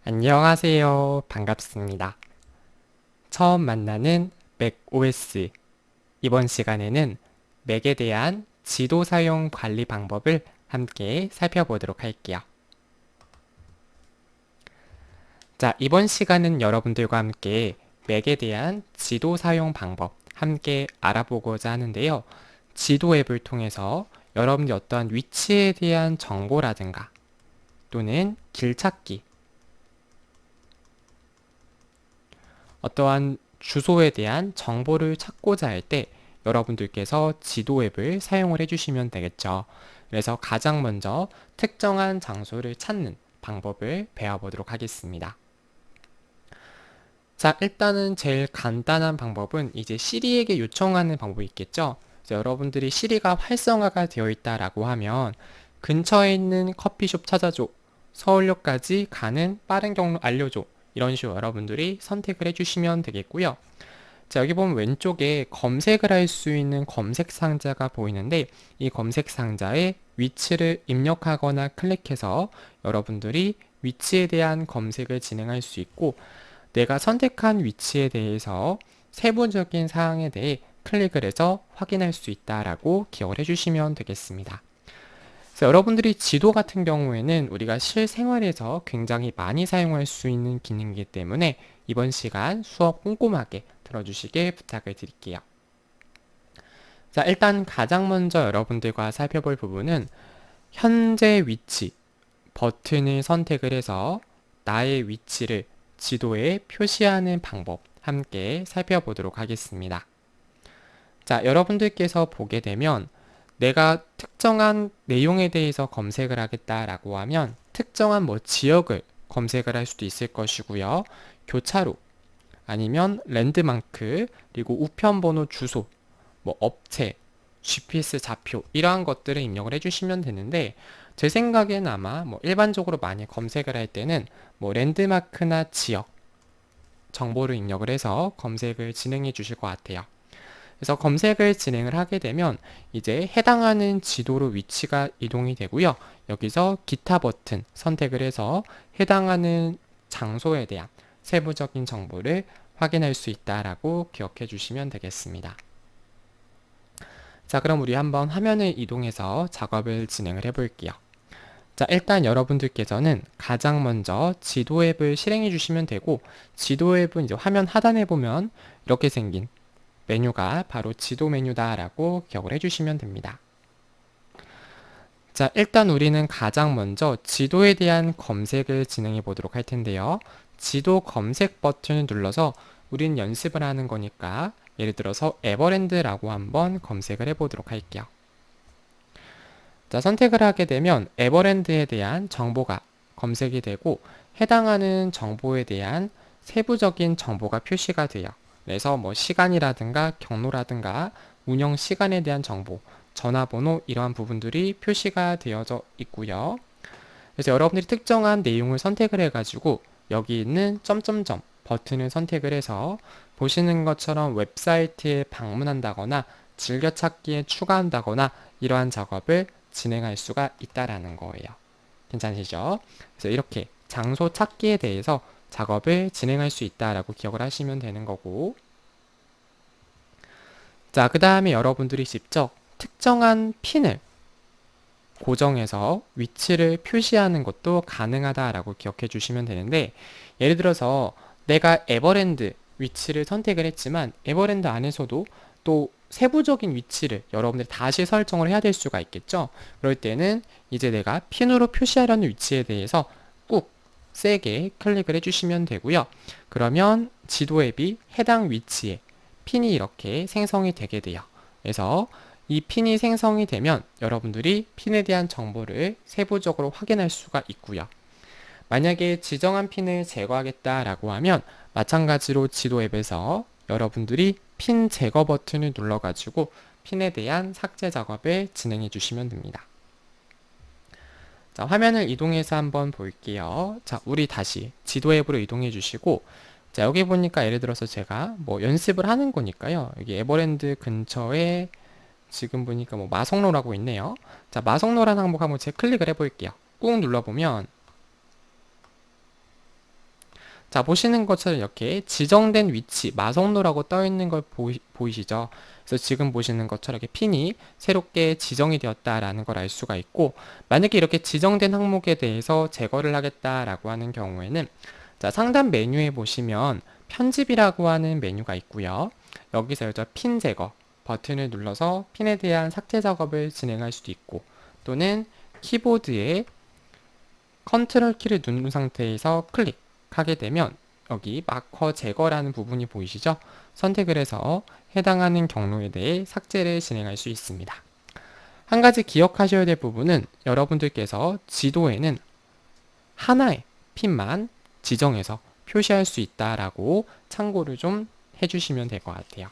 안녕하세요. 반갑습니다. 처음 만나는 맥OS. 이번 시간에는 맥에 대한 지도 사용 관리 방법을 함께 살펴보도록 할게요. 자, 이번 시간은 여러분들과 함께 맥에 대한 지도 사용 방법 함께 알아보고자 하는데요. 지도 앱을 통해서 여러분들 어떠한 위치에 대한 정보라든가 또는 길 찾기, 어떠한 주소에 대한 정보를 찾고자 할 때 여러분들께서 지도 앱을 사용을 해주시면 되겠죠. 그래서 가장 먼저 특정한 장소를 찾는 방법을 배워보도록 하겠습니다. 자, 일단은 제일 간단한 방법은 이제 시리에게 요청하는 방법이 있겠죠. 그래서 여러분들이 시리가 활성화가 되어 있다라고 하면 근처에 있는 커피숍 찾아줘, 서울역까지 가는 빠른 경로 알려줘, 이런 식으로 여러분들이 선택을 해주시면 되겠고요. 자, 여기 보면 왼쪽에 검색을 할 수 있는 검색 상자가 보이는데 이 검색 상자에 위치를 입력하거나 클릭해서 여러분들이 위치에 대한 검색을 진행할 수 있고, 내가 선택한 위치에 대해서 세부적인 사항에 대해 클릭을 해서 확인할 수 있다라고 기억을 해주시면 되겠습니다. 그래서 여러분들이 지도 같은 경우에는 우리가 실생활에서 굉장히 많이 사용할 수 있는 기능이기 때문에 이번 시간 수업 꼼꼼하게 들어주시길 부탁을 드릴게요. 자, 일단 가장 먼저 여러분들과 살펴볼 부분은 현재 위치 버튼을 선택을 해서 나의 위치를 지도에 표시하는 방법 함께 살펴보도록 하겠습니다. 자, 여러분들께서 보게 되면 내가 특정한 내용에 대해서 검색을 하겠다라고 하면 특정한 지역을 검색을 할 수도 있을 것이고요. 교차로, 아니면 랜드마크, 그리고 우편번호 주소, 업체, GPS 좌표 이러한 것들을 입력을 해주시면 되는데, 제 생각엔 아마 일반적으로 많이 검색을 할 때는 랜드마크나 지역 정보를 입력을 해서 검색을 진행해 주실 것 같아요. 그래서 검색을 진행을 하게 되면 이제 해당하는 지도로 위치가 이동이 되고요. 여기서 기타 버튼 선택을 해서 해당하는 장소에 대한 세부적인 정보를 확인할 수 있다라고 기억해 주시면 되겠습니다. 자, 그럼 우리 한번 화면을 이동해서 작업을 진행을 해 볼게요. 자, 일단 여러분들께서는 가장 먼저 지도 앱을 실행해 주시면 되고, 지도 앱은 이제 화면 하단에 보면 이렇게 생긴 메뉴가 바로 지도 메뉴다라고 기억을 해주시면 됩니다. 자, 일단 우리는 가장 먼저 지도에 대한 검색을 진행해 보도록 할 텐데요. 지도 검색 버튼을 눌러서 우리는 연습을 하는 거니까 예를 들어서 에버랜드라고 한번 검색을 해 보도록 할게요. 자, 선택을 하게 되면 에버랜드에 대한 정보가 검색이 되고 해당하는 정보에 대한 세부적인 정보가 표시가 돼요. 그래서 시간이라든가 경로라든가 운영 시간에 대한 정보, 전화번호 이러한 부분들이 표시가 되어져 있고요. 그래서 여러분들이 특정한 내용을 선택을 해가지고 여기 있는 점점점 버튼을 선택을 해서 보시는 것처럼 웹사이트에 방문한다거나 즐겨찾기에 추가한다거나 이러한 작업을 진행할 수가 있다라는 거예요. 괜찮으시죠? 그래서 이렇게 장소 찾기에 대해서 작업을 진행할 수 있다라고 기억을 하시면 되는 거고, 자, 그 다음에 여러분들이 직접 특정한 핀을 고정해서 위치를 표시하는 것도 가능하다라고 기억해 주시면 되는데, 예를 들어서 내가 에버랜드 위치를 선택을 했지만 에버랜드 안에서도 또 세부적인 위치를 여러분들이 다시 설정을 해야 될 수가 있겠죠. 그럴 때는 이제 내가 핀으로 표시하려는 위치에 대해서 꾹 세게 클릭을 해주시면 되고요. 그러면 지도 앱이 해당 위치에 핀이 이렇게 생성이 되게 돼요. 그래서 이 핀이 생성이 되면 여러분들이 핀에 대한 정보를 세부적으로 확인할 수가 있고요. 만약에 지정한 핀을 제거하겠다라고 하면 마찬가지로 지도 앱에서 여러분들이 핀 제거 버튼을 눌러가지고 핀에 대한 삭제 작업을 진행해 주시면 됩니다. 자, 화면을 이동해서 한번 볼게요. 자, 우리 다시 지도 앱으로 이동해 주시고, 자, 여기 보니까 예를 들어서 제가 연습을 하는 거니까요. 여기 에버랜드 근처에 지금 보니까 마성로라고 있네요. 자, 마성로라는 항목 한번 제가 클릭을 해볼게요. 꾹 눌러보면 자, 보시는 것처럼 이렇게 지정된 위치, 마성로라고 떠 있는 걸 보이시죠? 그래서 지금 보시는 것처럼 이렇게 핀이 새롭게 지정이 되었다라는 걸 알 수가 있고, 만약에 이렇게 지정된 항목에 대해서 제거를 하겠다라고 하는 경우에는, 자, 상단 메뉴에 보시면 편집이라고 하는 메뉴가 있고요. 여기서 핀 제거 버튼을 눌러서 핀에 대한 삭제 작업을 진행할 수도 있고, 또는 키보드에 컨트롤 키를 누른 상태에서 클릭하게 되면 여기 마커 제거라는 부분이 보이시죠? 선택을 해서 해당하는 경로에 대해 삭제를 진행할 수 있습니다. 한 가지 기억하셔야 될 부분은 여러분들께서 지도에는 하나의 핀만 지정해서 표시할 수 있다라고 참고를 좀 해주시면 될 것 같아요.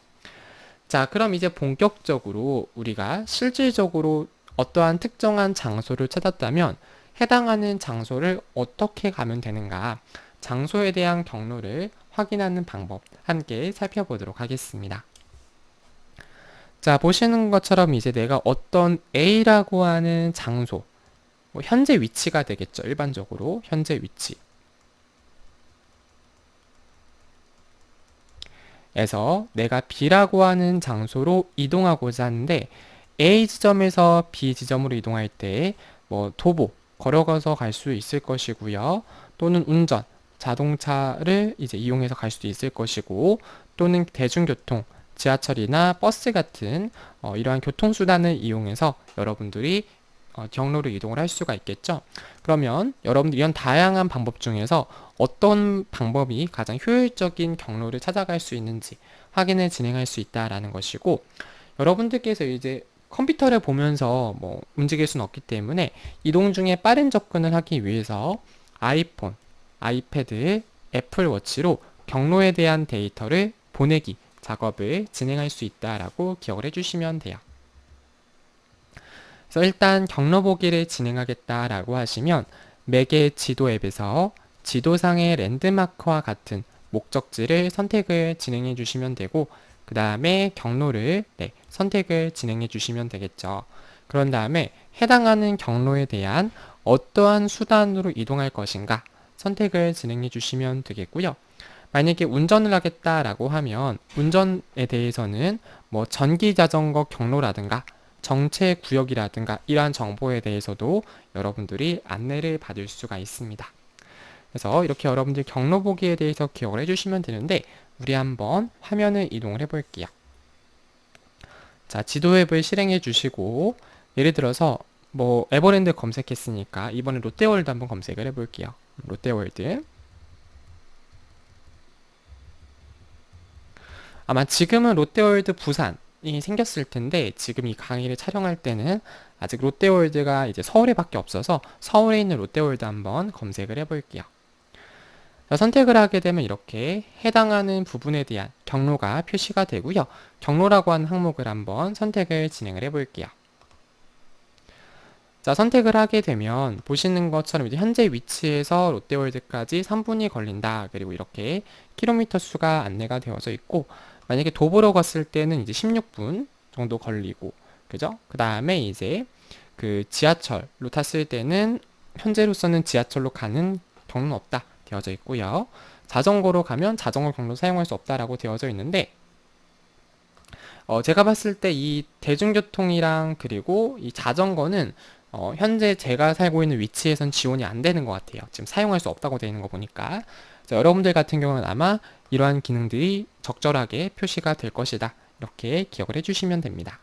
자, 그럼 이제 본격적으로 우리가 실질적으로 어떠한 특정한 장소를 찾았다면 해당하는 장소를 어떻게 가면 되는가, 장소에 대한 경로를 확인하는 방법 함께 살펴보도록 하겠습니다. 자, 보시는 것처럼 이제 내가 어떤 A라고 하는 장소, 현재 위치가 되겠죠. 일반적으로 현재 위치 에서 내가 B라고 하는 장소로 이동하고자 하는데, A 지점에서 B 지점으로 이동할 때 도보, 걸어가서 갈 수 있을 것이고요. 또는 운전, 자동차를 이제 이용해서 갈 수도 있을 것이고, 또는 대중교통, 지하철이나 버스 같은 이러한 교통수단을 이용해서 여러분들이 경로로 이동을 할 수가 있겠죠. 그러면 여러분들 이런 다양한 방법 중에서 어떤 방법이 가장 효율적인 경로를 찾아갈 수 있는지 확인을 진행할 수 있다라는 것이고, 여러분들께서 이제 컴퓨터를 보면서 움직일 수는 없기 때문에 이동 중에 빠른 접근을 하기 위해서 아이폰, 아이패드, 애플워치로 경로에 대한 데이터를 보내기 작업을 진행할 수 있다라고 기억을 해주시면 돼요. 그래서 일단 경로 보기를 진행하겠다라고 하시면 맥의 지도 앱에서 지도상의 랜드마크와 같은 목적지를 선택을 진행해 주시면 되고, 그 다음에 경로를 선택을 진행해 주시면 되겠죠. 그런 다음에 해당하는 경로에 대한 어떠한 수단으로 이동할 것인가 선택을 진행해 주시면 되겠고요. 만약에 운전을 하겠다라고 하면 운전에 대해서는 전기 자전거 경로라든가 정체 구역이라든가 이러한 정보에 대해서도 여러분들이 안내를 받을 수가 있습니다. 그래서 이렇게 여러분들 경로 보기에 대해서 기억을 해주시면 되는데, 우리 한번 화면을 이동을 해볼게요. 자, 지도 앱을 실행해 주시고, 예를 들어서 에버랜드 검색했으니까 이번에 롯데월드 한번 검색을 해볼게요. 롯데월드. 아마 지금은 롯데월드 부산이 생겼을 텐데, 지금 이 강의를 촬영할 때는 아직 롯데월드가 이제 서울에 밖에 없어서 서울에 있는 롯데월드 한번 검색을 해볼게요. 자, 선택을 하게 되면 이렇게 해당하는 부분에 대한 경로가 표시가 되고요. 경로라고 하는 항목을 한번 선택을 진행을 해볼게요. 자, 선택을 하게 되면 보시는 것처럼 이제 현재 위치에서 롯데월드까지 3분이 걸린다. 그리고 이렇게 킬로미터 수가 안내가 되어져 있고, 만약에 도보로 갔을 때는 이제 16분 정도 걸리고, 그죠? 그 다음에 이제 그 지하철로 탔을 때는 현재로서는 지하철로 가는 경로는 없다 되어져 있고요. 자전거로 가면 자전거 경로 사용할 수 없다라고 되어져 있는데, 제가 봤을 때 이 대중교통이랑 그리고 이 자전거는 현재 제가 살고 있는 위치에선 지원이 안 되는 것 같아요. 지금 사용할 수 없다고 되어 있는 거 보니까. 여러분들 같은 경우는 아마 이러한 기능들이 적절하게 표시가 될 것이다. 이렇게 기억을 해주시면 됩니다.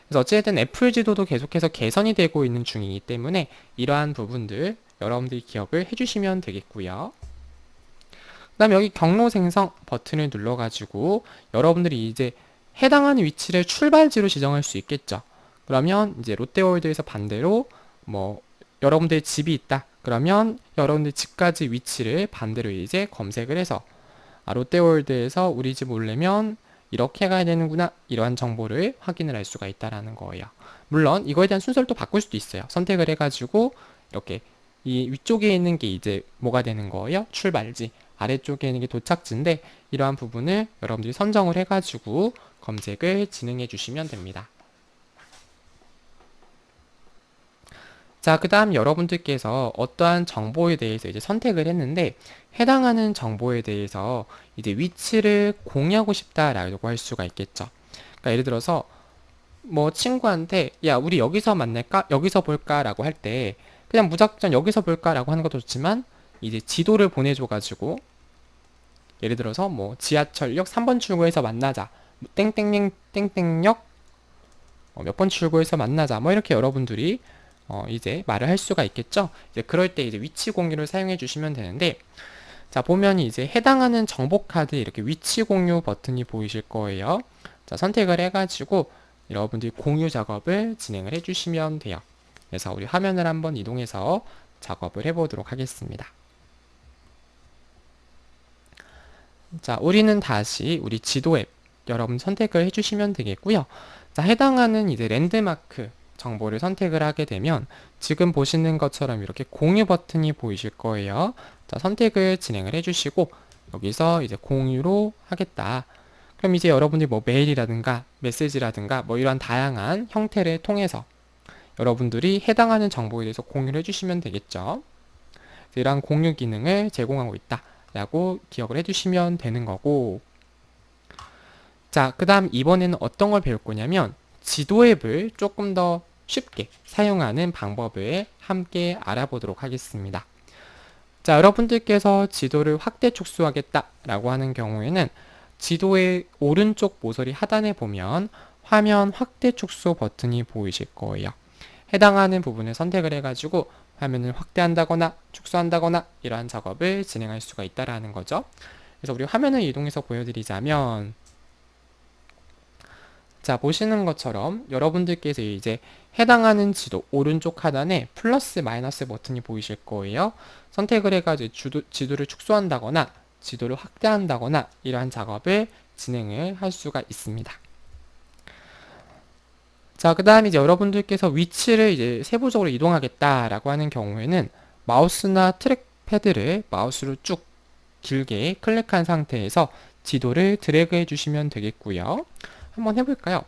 그래서 어찌됐든 애플 지도도 계속해서 개선이 되고 있는 중이기 때문에 이러한 부분들 여러분들이 기억을 해주시면 되겠고요. 그 다음에 여기 경로 생성 버튼을 눌러가지고 여러분들이 이제 해당하는 위치를 출발지로 지정할 수 있겠죠. 그러면 이제 롯데월드에서 반대로 여러분들의 집이 있다. 그러면 여러분들 집까지 위치를 반대로 이제 검색을 해서 롯데월드에서 우리 집 오려면 이렇게 가야 되는구나, 이러한 정보를 확인을 할 수가 있다라는 거예요. 물론 이거에 대한 순서를 또 바꿀 수도 있어요. 선택을 해가지고 이렇게 이 위쪽에 있는 게 이제 뭐가 되는 거예요? 출발지. 아래쪽에 있는 게 도착지인데, 이러한 부분을 여러분들이 선정을 해가지고 검색을 진행해 주시면 됩니다. 자, 그 다음 여러분들께서 어떠한 정보에 대해서 이제 선택을 했는데, 해당하는 정보에 대해서 이제 위치를 공유하고 싶다라고 할 수가 있겠죠. 그러니까 예를 들어서, 뭐 친구한테, 야, 우리 여기서 만날까? 여기서 볼까? 라고 할 때, 그냥 무작정 여기서 볼까? 라고 하는 것도 좋지만, 이제 지도를 보내줘가지고, 예를 들어서 뭐 지하철역 3번 출구에서 만나자. 땡땡땡 땡땡역 몇 번 출구에서 만나자. 뭐 이렇게 여러분들이 이제 말을 할 수가 있겠죠. 이제 그럴 때 이제 위치 공유를 사용해 주시면 되는데, 자, 보면 이제 해당하는 정보 카드에 이렇게 위치 공유 버튼이 보이실 거예요. 자, 선택을 해가지고 여러분들이 공유 작업을 진행을 해주시면 돼요. 그래서 우리 화면을 한번 이동해서 작업을 해보도록 하겠습니다. 자, 우리는 다시 우리 지도 앱 여러분 선택을 해주시면 되겠고요. 자, 해당하는 이제 랜드마크 정보를 선택을 하게 되면 지금 보시는 것처럼 이렇게 공유 버튼이 보이실 거예요. 자, 선택을 진행을 해주시고 여기서 이제 공유로 하겠다. 그럼 이제 여러분들이 뭐 메일이라든가 메시지라든가 뭐 이런 다양한 형태를 통해서 여러분들이 해당하는 정보에 대해서 공유를 해주시면 되겠죠. 이러한 공유 기능을 제공하고 있다 라고 기억을 해주시면 되는 거고, 자, 그 다음 이번에는 어떤 걸 배울 거냐면 지도 앱을 조금 더 쉽게 사용하는 방법을 함께 알아보도록 하겠습니다. 자, 여러분들께서 지도를 확대 축소하겠다 라고 하는 경우에는 지도의 오른쪽 모서리 하단에 보면 화면 확대 축소 버튼이 보이실 거예요. 해당하는 부분을 선택을 해가지고 화면을 확대한다거나 축소한다거나 이러한 작업을 진행할 수가 있다라는 거죠. 그래서 우리 화면을 이동해서 보여드리자면, 자, 보시는 것처럼 여러분들께서 이제 해당하는 지도 오른쪽 하단에 플러스 마이너스 버튼이 보이실 거예요. 선택을 해가지고 지도를 축소한다거나 지도를 확대한다거나 이러한 작업을 진행을 할 수가 있습니다. 자, 그 다음에 이제 여러분들께서 위치를 이제 세부적으로 이동하겠다라고 하는 경우에는 마우스나 트랙패드를 마우스로 쭉 길게 클릭한 상태에서 지도를 드래그 해주시면 되겠고요. 한번 해볼까요?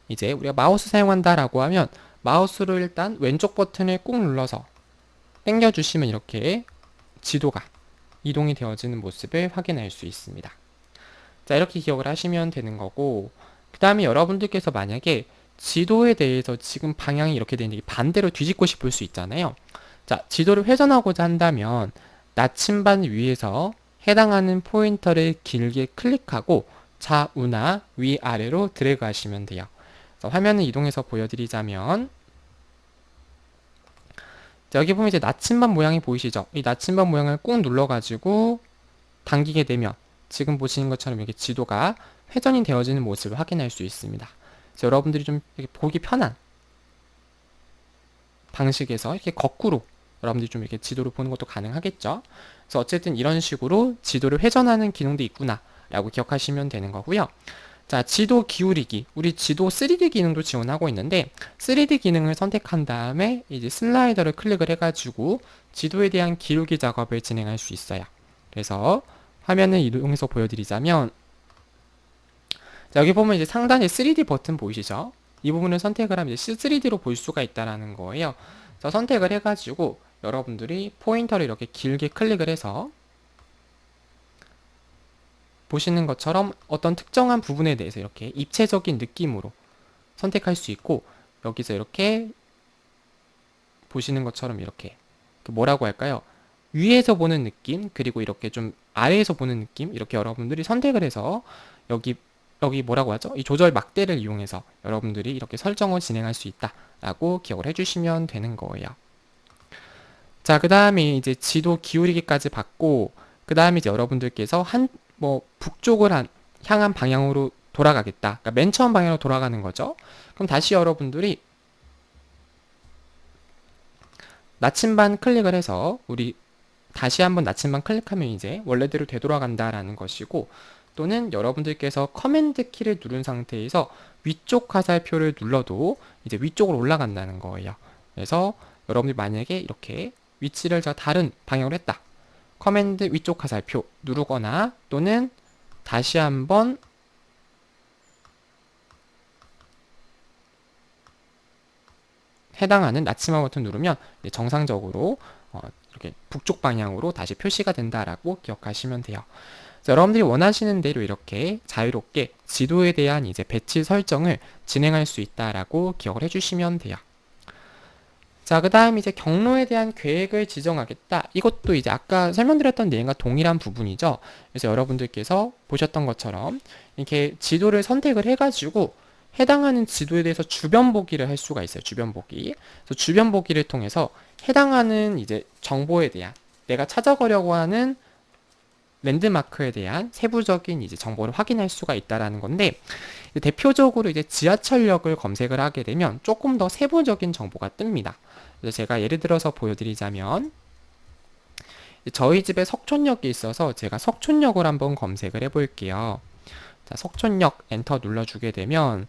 이제 우리가 마우스 사용한다라고 하면 마우스로 일단 왼쪽 버튼을 꾹 눌러서 당겨주시면 이렇게 지도가 이동이 되어지는 모습을 확인할 수 있습니다. 자, 이렇게 기억을 하시면 되는 거고, 그 다음에 여러분들께서 만약에 지도에 대해서 지금 방향이 이렇게 되는데 반대로 뒤집고 싶을 수 있잖아요. 자, 지도를 회전하고자 한다면 나침반 위에서 해당하는 포인터를 길게 클릭하고 좌우나 위아래로 드래그 하시면 돼요. 화면을 이동해서 보여드리자면, 자, 여기 보면 이제 나침반 모양이 보이시죠? 이 나침반 모양을 꾹 눌러가지고 당기게 되면 지금 보시는 것처럼 이렇게 지도가 회전이 되어지는 모습을 확인할 수 있습니다. 그래서 여러분들이 좀 이렇게 보기 편한 방식에서 이렇게 거꾸로 여러분들이 좀 이렇게 지도를 보는 것도 가능하겠죠. 그래서 어쨌든 이런 식으로 지도를 회전하는 기능도 있구나 라고 기억하시면 되는 거고요. 자, 지도 기울이기. 우리 지도 3D 기능도 지원하고 있는데 3D 기능을 선택한 다음에 이제 슬라이더를 클릭을 해가지고 지도에 대한 기울기 작업을 진행할 수 있어요. 그래서 화면을 이동해서 보여드리자면, 자, 여기 보면 이제 상단에 3D 버튼 보이시죠? 이 부분을 선택을 하면 이제 3D로 볼 수가 있다라는 거예요. 그래서 선택을 해가지고 여러분들이 포인터를 이렇게 길게 클릭을 해서 보시는 것처럼 어떤 특정한 부분에 대해서 이렇게 입체적인 느낌으로 선택할 수 있고, 여기서 이렇게 보시는 것처럼 이렇게 뭐라고 할까요? 위에서 보는 느낌, 그리고 이렇게 좀 아래에서 보는 느낌, 이렇게 여러분들이 선택을 해서 여기 뭐라고 하죠? 이 조절 막대를 이용해서 여러분들이 이렇게 설정을 진행할 수 있다라고 기억을 해주시면 되는 거예요. 자, 그 다음에 이제 지도 기울이기까지 받고, 그 다음에 이제 여러분들께서 북쪽을 향한 방향으로 돌아가겠다. 그러니까 맨 처음 방향으로 돌아가는 거죠. 그럼 다시 여러분들이 나침반 클릭을 해서 우리 다시 한번 나침반 클릭하면 이제 원래대로 되돌아간다라는 것이고, 또는 여러분들께서 커맨드 키를 누른 상태에서 위쪽 화살표를 눌러도 이제 위쪽으로 올라간다는 거예요. 그래서 여러분들이 만약에 이렇게 위치를 제가 다른 방향으로 했다. 커맨드 위쪽 화살표 누르거나 또는 다시 한번 해당하는 나치마 버튼 누르면 이제 정상적으로 이렇게 북쪽 방향으로 다시 표시가 된다라고 기억하시면 돼요. 여러분들이 원하시는 대로 이렇게 자유롭게 지도에 대한 이제 배치 설정을 진행할 수 있다라고 기억을 해주시면 돼요. 자, 그 다음 이제 경로에 대한 계획을 지정하겠다. 이것도 이제 아까 설명드렸던 내용과 동일한 부분이죠. 그래서 여러분들께서 보셨던 것처럼 이렇게 지도를 선택을 해가지고 해당하는 지도에 대해서 주변 보기를 할 수가 있어요. 주변 보기. 그래서 주변 보기를 통해서 해당하는 이제 정보에 대한 내가 찾아가려고 하는 랜드마크에 대한 세부적인 이제 정보를 확인할 수가 있다라는 건데, 대표적으로 이제 지하철역을 검색을 하게 되면 조금 더 세부적인 정보가 뜹니다. 그래서 제가 예를 들어서 보여드리자면, 저희 집에 석촌역이 있어서 제가 석촌역을 한번 검색을 해볼게요. 자, 석촌역 엔터 눌러주게 되면,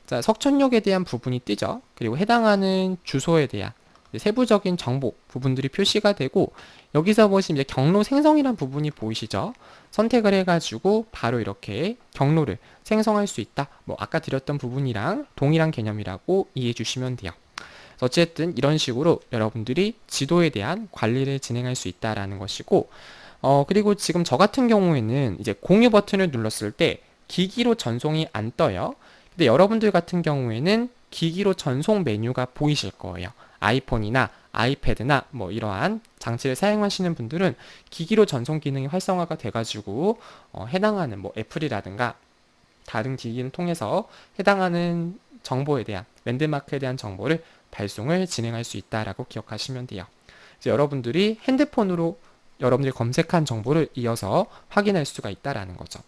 자, 석촌역에 대한 부분이 뜨죠. 그리고 해당하는 주소에 대한 세부적인 정보 부분들이 표시가 되고, 여기서 보시면 이제 경로 생성이란 부분이 보이시죠? 선택을 해가지고 바로 이렇게 경로를 생성할 수 있다. 뭐 아까 드렸던 부분이랑 동일한 개념이라고 이해해 주시면 돼요. 어쨌든 이런 식으로 여러분들이 지도에 대한 관리를 진행할 수 있다라는 것이고, 그리고 지금 저 같은 경우에는 이제 공유 버튼을 눌렀을 때 기기로 전송이 안 떠요. 근데 여러분들 같은 경우에는 기기로 전송 메뉴가 보이실 거예요. 아이폰이나 아이패드나 뭐 이러한 장치를 사용하시는 분들은 기기로 전송 기능이 활성화가 돼가지고 해당하는 뭐 애플이라든가 다른 기기를 통해서 해당하는 정보에 대한 랜드마크에 대한 정보를 발송을 진행할 수 있다라고 기억하시면 돼요. 그래서 여러분들이 핸드폰으로 여러분들이 검색한 정보를 이어서 확인할 수가 있다라는 거죠.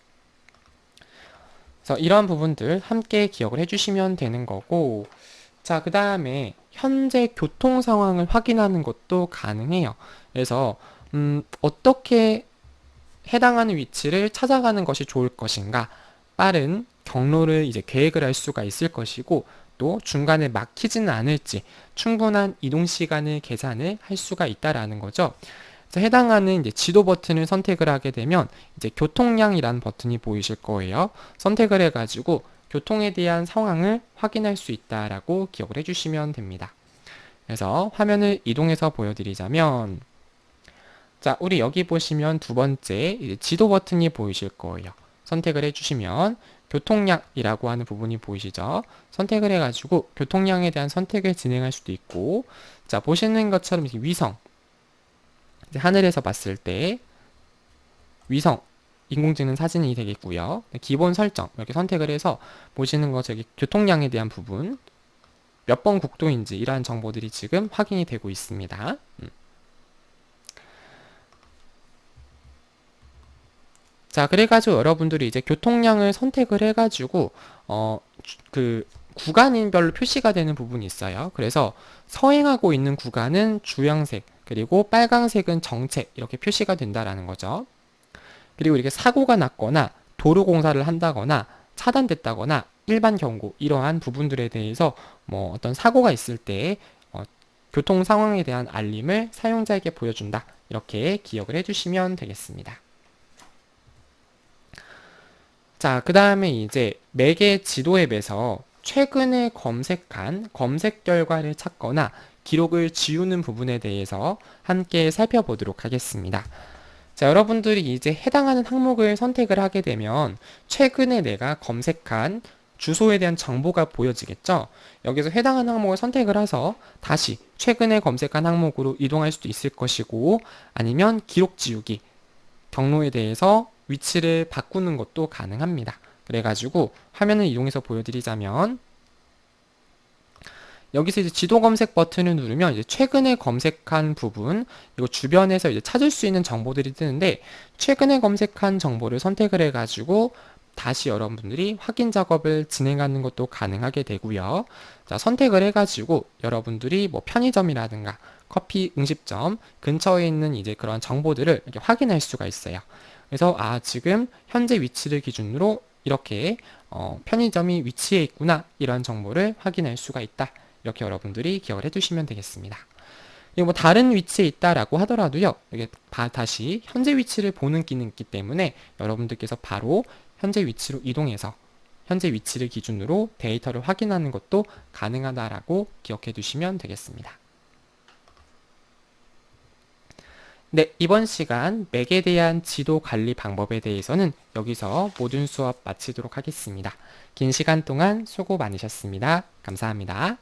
그래서 이러한 부분들 함께 기억을 해주시면 되는 거고, 자, 그 다음에 현재 교통 상황을 확인하는 것도 가능해요. 그래서 어떻게 해당하는 위치를 찾아가는 것이 좋을 것인가, 빠른 경로를 이제 계획을 할 수가 있을 것이고, 또 중간에 막히지는 않을지 충분한 이동 시간을 계산을 할 수가 있다라는 거죠. 그래서 해당하는 이제 지도 버튼을 선택을 하게 되면 이제 교통량이라는 버튼이 보이실 거예요. 선택을 해가지고 교통에 대한 상황을 확인할 수 있다라고 기억을 해주시면 됩니다. 그래서 화면을 이동해서 보여드리자면, 자, 우리 여기 보시면 두 번째 이제 지도 버튼이 보이실 거예요. 선택을 해주시면 교통량이라고 하는 부분이 보이시죠? 선택을 해가지고 교통량에 대한 선택을 진행할 수도 있고, 자, 보시는 것처럼 이렇게 위성, 이제 하늘에서 봤을 때 위성, 인공지능 사진이 되겠고요. 기본 설정 이렇게 선택을 해서 보시는 거 저기 교통량에 대한 부분 몇 번 국도인지 이러한 정보들이 지금 확인이 되고 있습니다. 자, 그래가지고 여러분들이 이제 교통량을 선택을 해가지고 그 구간별로 표시가 되는 부분이 있어요. 그래서 서행하고 있는 구간은 주황색, 그리고 빨강색은 정체 이렇게 표시가 된다라는 거죠. 그리고 이렇게 사고가 났거나 도로 공사를 한다거나 차단됐다거나 일반 경고 이러한 부분들에 대해서 뭐 어떤 사고가 있을 때 교통 상황에 대한 알림을 사용자에게 보여준다. 이렇게 기억을 해주시면 되겠습니다. 자, 그 다음에 이제 매개 지도 앱에서 최근에 검색한 검색 결과를 찾거나 기록을 지우는 부분에 대해서 함께 살펴보도록 하겠습니다. 자, 여러분들이 이제 해당하는 항목을 선택을 하게 되면 최근에 내가 검색한 주소에 대한 정보가 보여지겠죠? 여기서 해당하는 항목을 선택을 해서 다시 최근에 검색한 항목으로 이동할 수도 있을 것이고, 아니면 기록 지우기, 경로에 대해서 위치를 바꾸는 것도 가능합니다. 그래가지고 화면을 이용해서 보여드리자면, 여기서 이제 지도 검색 버튼을 누르면 이제 최근에 검색한 부분, 이거 주변에서 이제 찾을 수 있는 정보들이 뜨는데, 최근에 검색한 정보를 선택을 해가지고 다시 여러분들이 확인 작업을 진행하는 것도 가능하게 되고요. 자, 선택을 해가지고 여러분들이 뭐 편의점이라든가 커피 응집점 근처에 있는 이제 그런 정보들을 이렇게 확인할 수가 있어요. 그래서 지금 현재 위치를 기준으로 이렇게 편의점이 위치해 있구나, 이런 정보를 확인할 수가 있다. 이렇게 여러분들이 기억을 해두시면 되겠습니다. 그리고 뭐 다른 위치에 있다라고 하더라도요, 이게 다시 현재 위치를 보는 기능이 있기 때문에 여러분들께서 바로 현재 위치로 이동해서 현재 위치를 기준으로 데이터를 확인하는 것도 가능하다라고 기억해 두시면 되겠습니다. 네, 이번 시간 맥에 대한 지도 관리 방법에 대해서는 여기서 모든 수업 마치도록 하겠습니다. 긴 시간 동안 수고 많으셨습니다. 감사합니다.